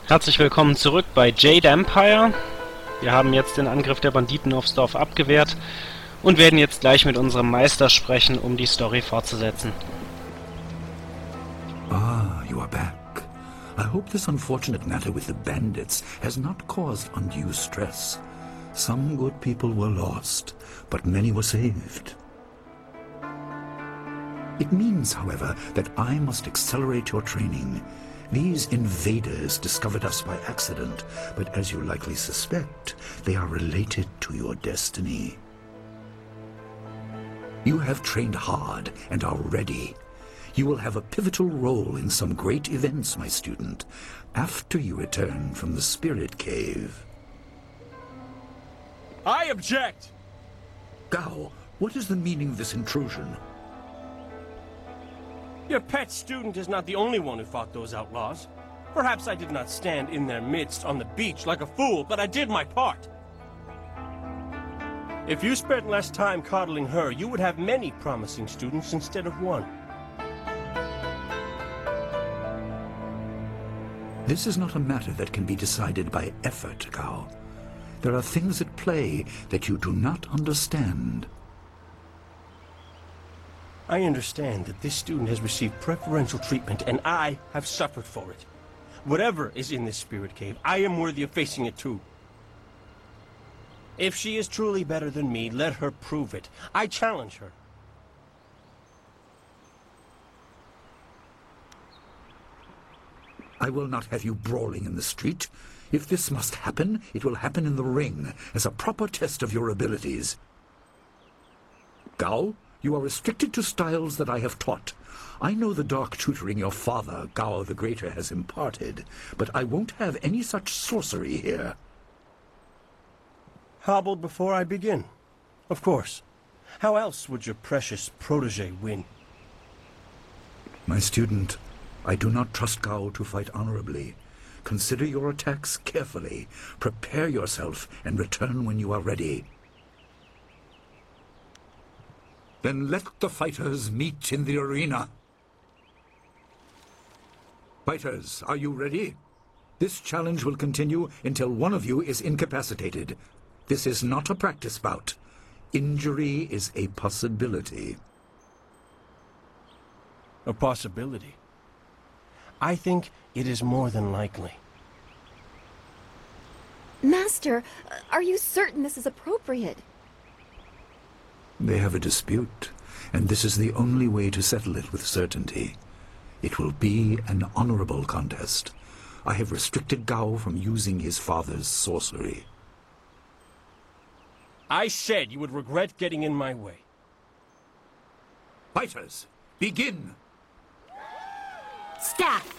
Herzlich willkommen zurück bei Jade Empire. Wir haben jetzt den Angriff der Banditen aufs Dorf abgewehrt und werden jetzt gleich mit unserem Meister sprechen, um die Story fortzusetzen. Ah, you are back. I hope this unfortunate matter with the bandits has not caused undue stress. Some good people were lost, but many were saved. It means, however, that I must accelerate your training. These invaders discovered us by accident, but as you likely suspect, they are related to your destiny. You have trained hard and are ready. You will have a pivotal role in some great events, my student, after you return from the Spirit Cave. I object! Gao, what is the meaning of this intrusion? Your pet student is not the only one who fought those outlaws. Perhaps I did not stand in their midst on the beach like a fool, but I did my part. If you spent less time coddling her, you would have many promising students instead of one. This is not a matter that can be decided by effort, Gao. There are things at play that you do not understand. I understand that this student has received preferential treatment, and I have suffered for it. Whatever is in this spirit cave, I am worthy of facing it too. If she is truly better than me, let her prove it. I challenge her. I will not have you brawling in the street. If this must happen, it will happen in the ring, as a proper test of your abilities. Gao, you are restricted to styles that I have taught. I know the dark tutoring your father, Gao the Greater, has imparted, but I won't have any such sorcery here. Hobbled before I begin. Of course. How else would your precious protege win? My student, I do not trust Gao to fight honorably. Consider your attacks carefully. Prepare yourself and return when you are ready. Then let the fighters meet in the arena. Fighters, are you ready? This challenge will continue until one of you is incapacitated. This is not a practice bout. Injury is a possibility. A possibility? I think it is more than likely. Master, are you certain this is appropriate? They have a dispute, and this is the only way to settle it with certainty. It will be an honorable contest. I have restricted Gao from using his father's sorcery. I said you would regret getting in my way. Fighters, begin! Staff!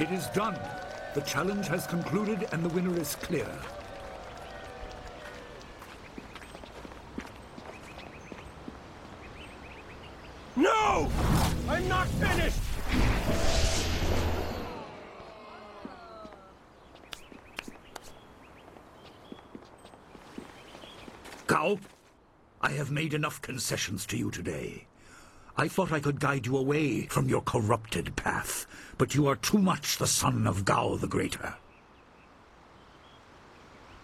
It is done. The challenge has concluded and the winner is clear. move! I'm not finished! Gao, I have made enough concessions to you today. I thought I could guide you away from your corrupted path, but you are too much the son of Gao the Greater.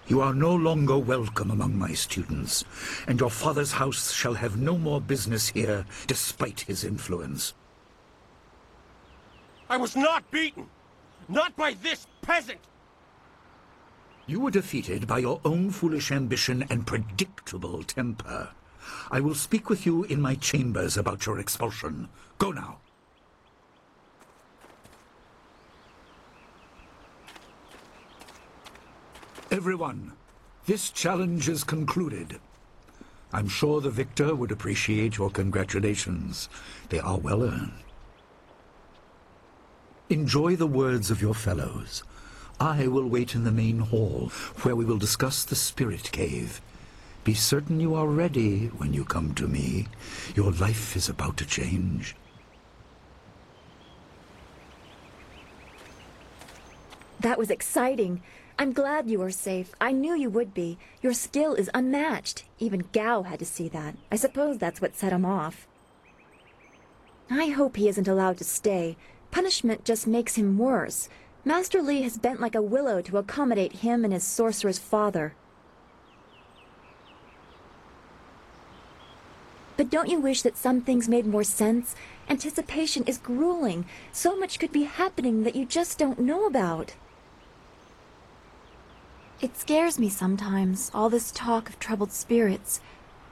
You are no longer welcome among my students, and your father's house shall have no more business here, despite his influence. I was not beaten! Not by this peasant! You were defeated by your own foolish ambition and predictable temper. I will speak with you in my chambers about your expulsion. Go now. Everyone, this challenge is concluded. I'm sure the victor would appreciate your congratulations. They are well earned. Enjoy the words of your fellows. I will wait in the main hall, where we will discuss the spirit cave. Be certain you are ready when you come to me. Your life is about to change. That was exciting. I'm glad you were safe. I knew you would be. Your skill is unmatched. Even Gao had to see that. I suppose that's what set him off. I hope he isn't allowed to stay. Punishment just makes him worse. Master Li has bent like a willow to accommodate him and his sorcerer's father. But don't you wish that some things made more sense? Anticipation is grueling. So much could be happening that you just don't know about. It scares me sometimes, all this talk of troubled spirits.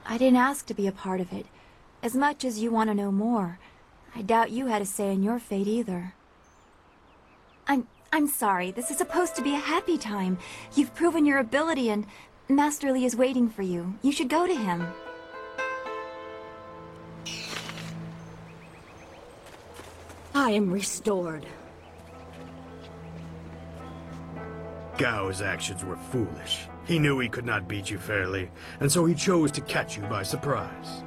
I didn't ask to be a part of it. As much as you want to know more, I doubt you had a say in your fate either. I'm sorry. This is supposed to be a happy time. You've proven your ability and Master Li is waiting for you. You should go to him. I am restored. Gao's actions were foolish. He knew he could not beat you fairly, and so he chose to catch you by surprise.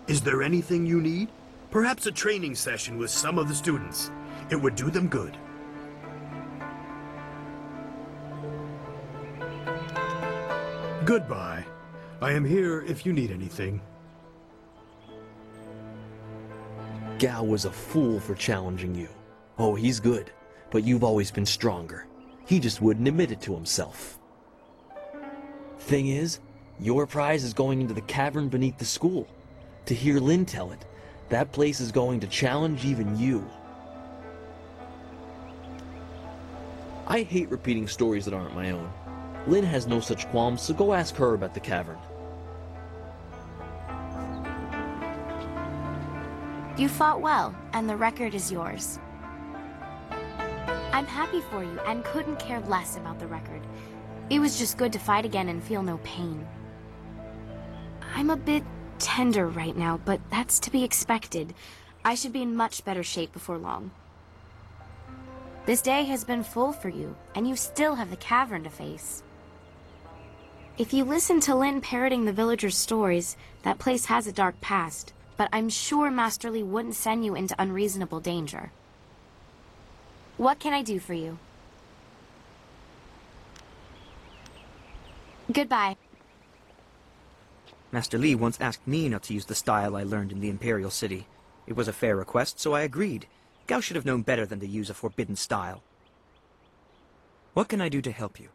Is there anything you need? Perhaps a training session with some of the students. It would do them good. Goodbye. I am here if you need anything. Gao was a fool for challenging you. Oh, he's good, but you've always been stronger. He just wouldn't admit it to himself. Thing is, your prize is going into the cavern beneath the school. To hear Lin tell it, that place is going to challenge even you. I hate repeating stories that aren't my own. Lin has no such qualms, so go ask her about the cavern. You fought well, and the record is yours. I'm happy for you, and couldn't care less about the record. It was just good to fight again and feel no pain. I'm a bit tender right now, but that's to be expected. I should be in much better shape before long. This day has been full for you, and you still have the cavern to face. If you listen to Lin parroting the villagers' stories, that place has a dark past, but I'm sure Master Li wouldn't send you into unreasonable danger. What can I do for you? Goodbye. Master Li once asked me not to use the style I learned in the Imperial City. It was a fair request, so I agreed. Gao should have known better than to use a forbidden style. What can I do to help you?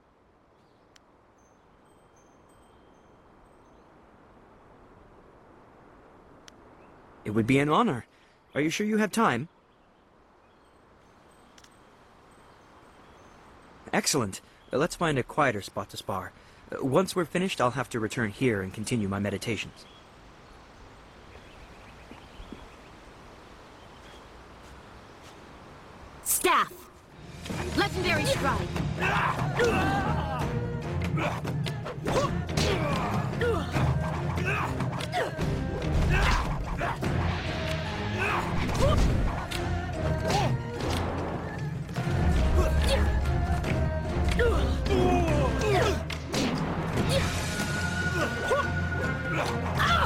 It would be an honor. Are you sure you have time? Excellent. Let's find a quieter spot to spar. Once we're finished, I'll have to return here and continue my meditations. Staff! Legendary strike! Ah!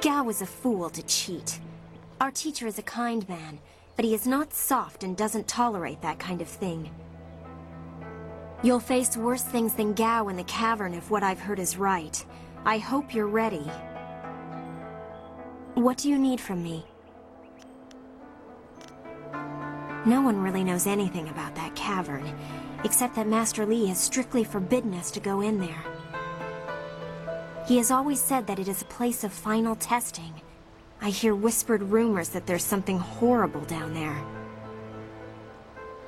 Gao was a fool to cheat. Our teacher is a kind man, but he is not soft and doesn't tolerate that kind of thing. You'll face worse things than Gao in the cavern if what I've heard is right. I hope you're ready. What do you need from me? No one really knows anything about that cavern, except that Master Li has strictly forbidden us to go in there. He has always said that it is a place of final testing. I hear whispered rumors that there's something horrible down there.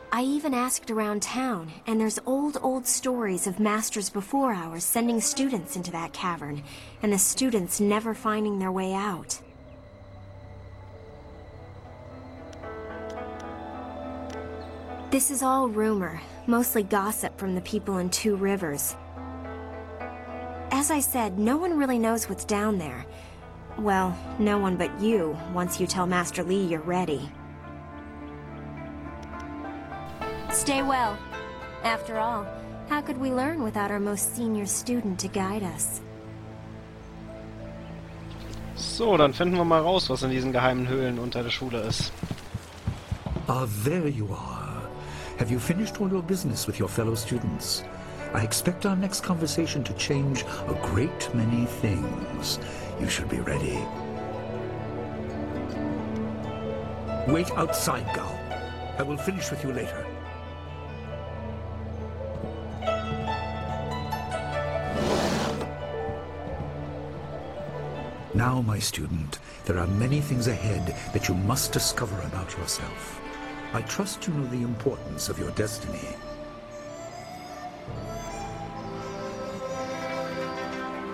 I even asked around town, and there's old stories of masters before ours sending students into that cavern, and the students never finding their way out. This is all rumor, mostly gossip from the people in Two Rivers. As I said, no one really knows what's down there. Well, no one but you, once you tell Master Li you're ready. Stay well. After all, how could we learn without our most senior student to guide us? So, dann finden wir mal raus, was in diesen geheimen Höhlen unter der Schule ist. Ah, there you are. Have you finished all your business with your fellow students? I expect our next conversation to change a great many things. You should be ready. Wait outside, Gao. I will finish with you later. Now, my student, there are many things ahead that you must discover about yourself. I trust you know the importance of your destiny.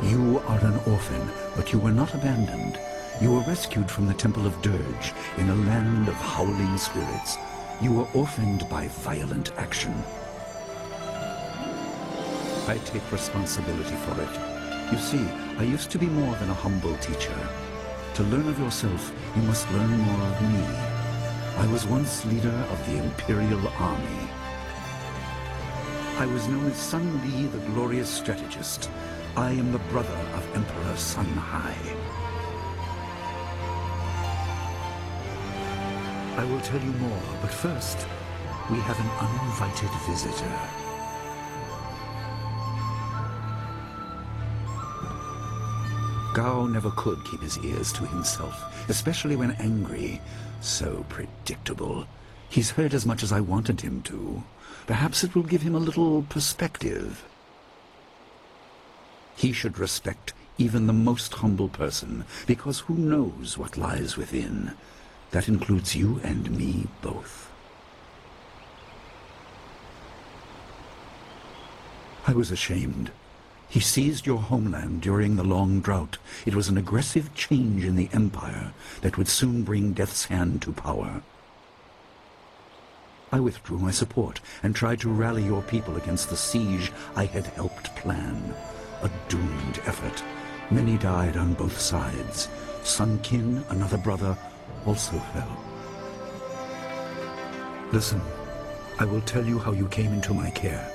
You are an orphan, but you were not abandoned. You were rescued from the Temple of Dirge in a land of howling spirits. You were orphaned by violent action. I take responsibility for it. You see, I used to be more than a humble teacher. To learn of yourself, you must learn more of me. I was once leader of the Imperial Army. I was known as Sun Li, the glorious strategist. I am the brother of Emperor Sun Hai. I will tell you more, but first, we have an uninvited visitor. Gao never could keep his ears to himself, especially when angry. So predictable. He's heard as much as I wanted him to. Perhaps it will give him a little perspective. He should respect even the most humble person, because who knows what lies within? That includes you and me both. I was ashamed. He seized your homeland during the long drought. It was an aggressive change in the Empire that would soon bring Death's Hand to power. I withdrew my support and tried to rally your people against the siege I had helped plan. A doomed effort. Many died on both sides. Sun Qin, another brother, also fell. Listen, I will tell you how you came into my care.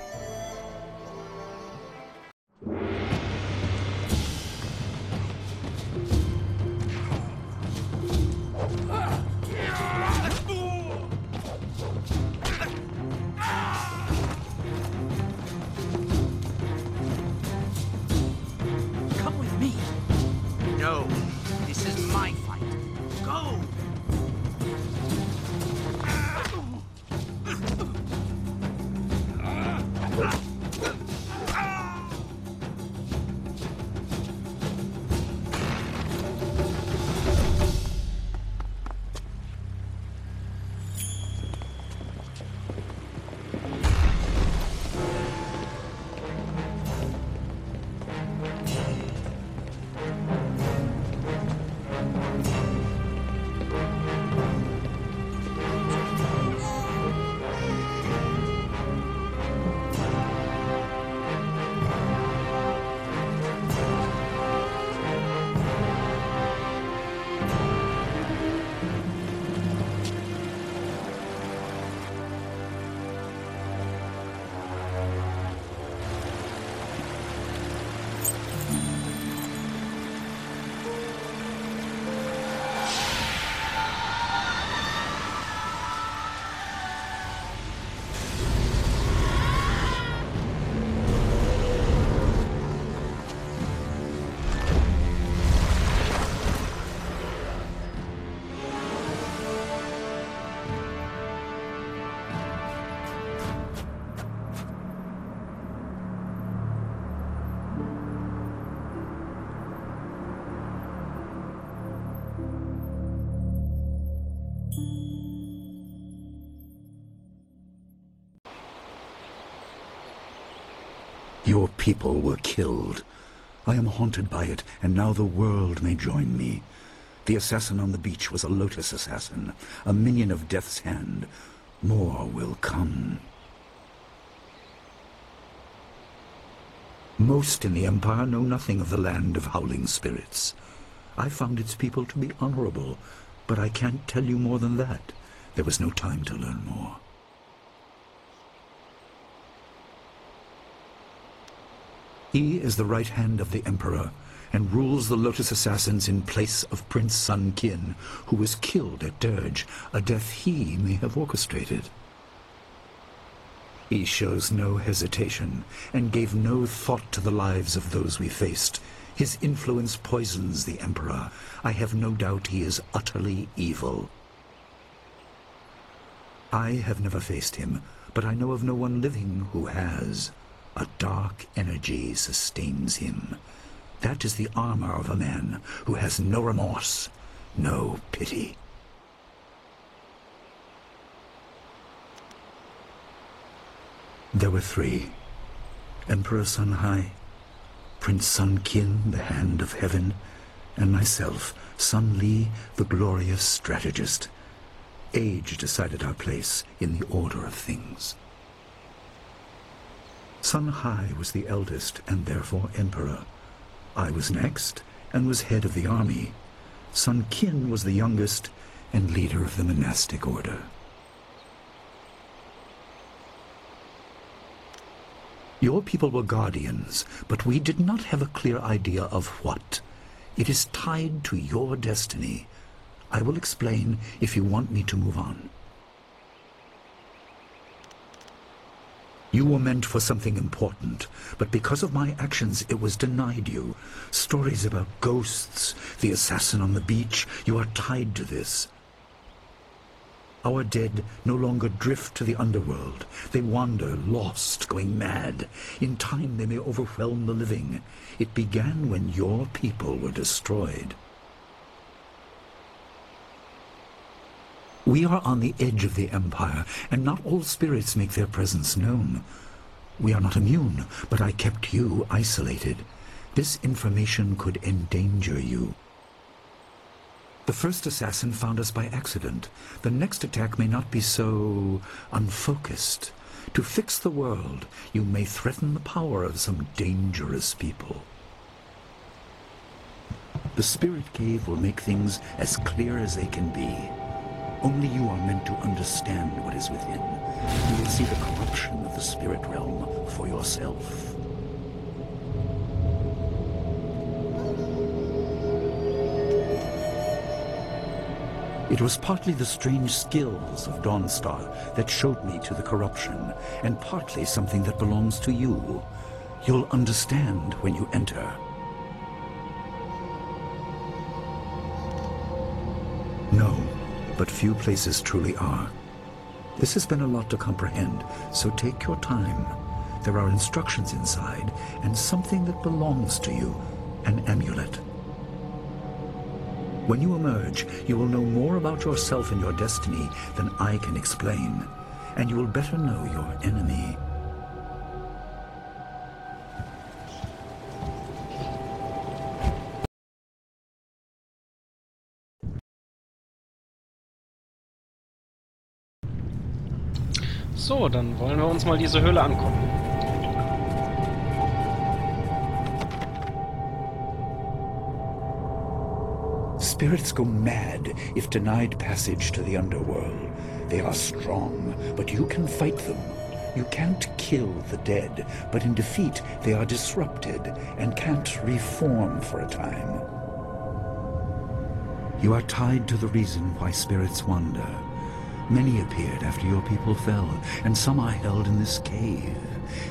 Come with me. No, this is my fight. Go! Your people were killed. I am haunted by it, and now the world may join me. The assassin on the beach was a Lotus assassin, a minion of Death's Hand. More will come. Most in the Empire know nothing of the land of howling spirits. I found its people to be honorable, but I can't tell you more than that. There was no time to learn more. He is the right hand of the Emperor, and rules the Lotus Assassins in place of Prince Sun Qin, who was killed at Dirge, a death he may have orchestrated. He shows no hesitation, and gave no thought to the lives of those we faced. His influence poisons the Emperor. I have no doubt he is utterly evil. I have never faced him, but I know of no one living who has. A dark energy sustains him. That is the armor of a man who has no remorse, no pity. There were three. Emperor Sun Hai, Prince Sun Qin, the Hand of Heaven, and myself, Sun Li, the glorious strategist. Age decided our place in the order of things. Sun Hai was the eldest and therefore emperor. I was next and was head of the army. Sun Qin was the youngest and leader of the monastic order. Your people were guardians, but we did not have a clear idea of what. It is tied to your destiny. I will explain if you want me to move on. You were meant for something important, but because of my actions it was denied you. Stories about ghosts, the assassin on the beach, you are tied to this. Our dead no longer drift to the underworld. They wander, lost, going mad. In time they may overwhelm the living. It began when your people were destroyed. We are on the edge of the Empire, and not all spirits make their presence known. We are not immune, but I kept you isolated. This information could endanger you. The first assassin found us by accident. The next attack may not be so unfocused. To fix the world, you may threaten the power of some dangerous people. The Spirit Cave will make things as clear as they can be. Only you are meant to understand what is within. You will see the corruption of the spirit realm for yourself. It was partly the strange skills of Dawnstar that showed me to the corruption, and partly something that belongs to you. You'll understand when you enter. No, but few places truly are. This has been a lot to comprehend, so take your time. There are instructions inside, and something that belongs to you, an amulet. When you emerge, you will know more about yourself and your destiny than I can explain, and you will better know your enemy. So, dann wollen wir uns mal diese Höhle angucken. Spirits go mad if denied passage to the underworld. They are strong, but you can fight them. You can't kill the dead, but in defeat they are disrupted and can't reform for a time. You are tied to the reason why spirits wander. Many appeared after your people fell, and some are held in this cave.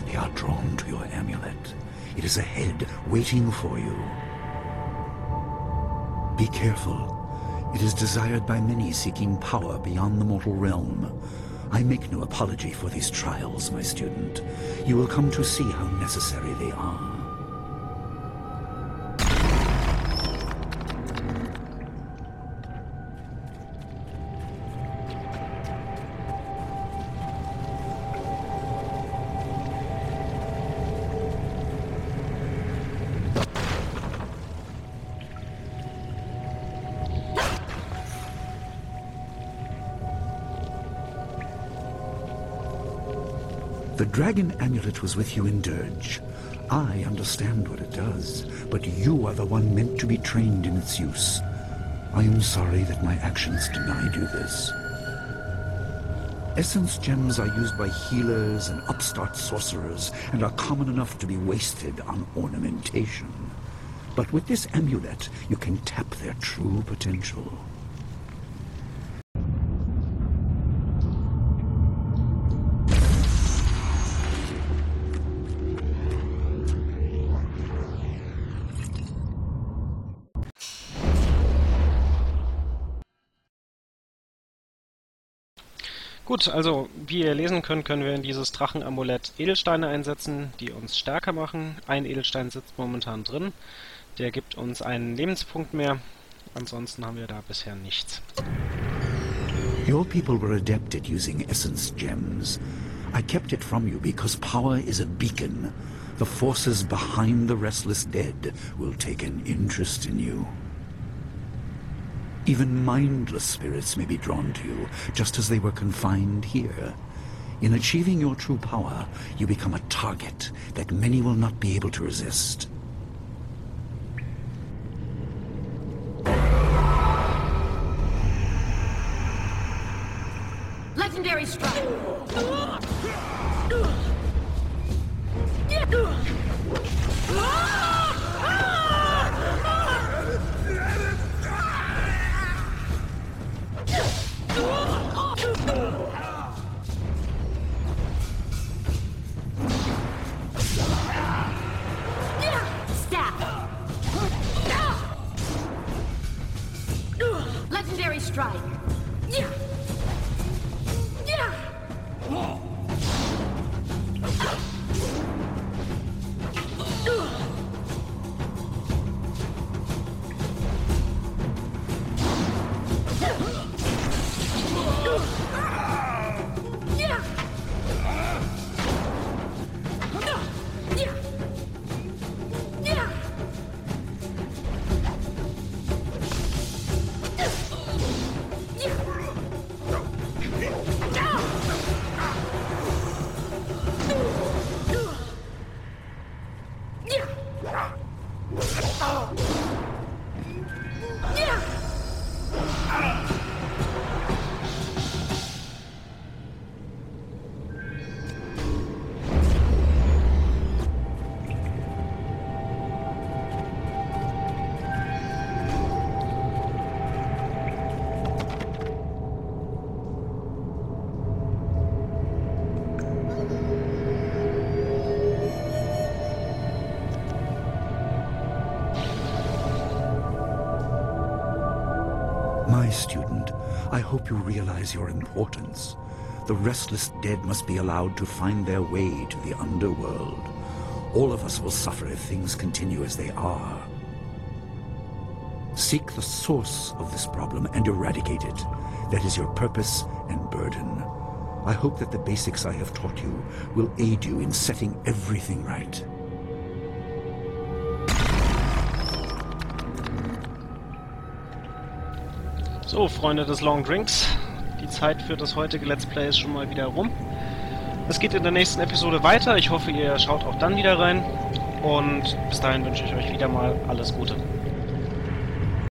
They are drawn to your amulet. It is ahead, waiting for you. Be careful. It is desired by many seeking power beyond the mortal realm. I make no apology for these trials, my student. You will come to see how necessary they are. The dragon amulet was with you in Dirge. I understand what it does, but you are the one meant to be trained in its use. I am sorry that my actions denied you this. Essence gems are used by healers and upstart sorcerers and are common enough to be wasted on ornamentation. But with this amulet, you can tap their true potential. Gut, also wie ihr lesen könnt, können wir in dieses Drachenamulett Edelsteine einsetzen, die uns stärker machen. Ein Edelstein sitzt momentan drin, der gibt uns einen Lebenspunkt mehr. Ansonsten haben wir da bisher nichts. Your people were adept at using essence gems. I kept it from you because power is a beacon. The forces behind the restless dead will take an interest in you. Even mindless spirits may be drawn to you, just as they were confined here. In achieving your true power, you become a target that many will not be able to resist. Legendary strike! Legendary strike! Yeah! Yeah! My student, I hope you realize your importance. The restless dead must be allowed to find their way to the underworld. All of us will suffer if things continue as they are. Seek the source of this problem and eradicate it. That is your purpose and burden. I hope that the basics I have taught you will aid you in setting everything right. So, Freunde des Long Drinks, die Zeit für das heutige Let's Play ist schon mal wieder rum. Es geht in der nächsten Episode weiter. Ich hoffe, ihr schaut auch dann wieder rein. Und bis dahin wünsche ich euch wieder mal alles Gute.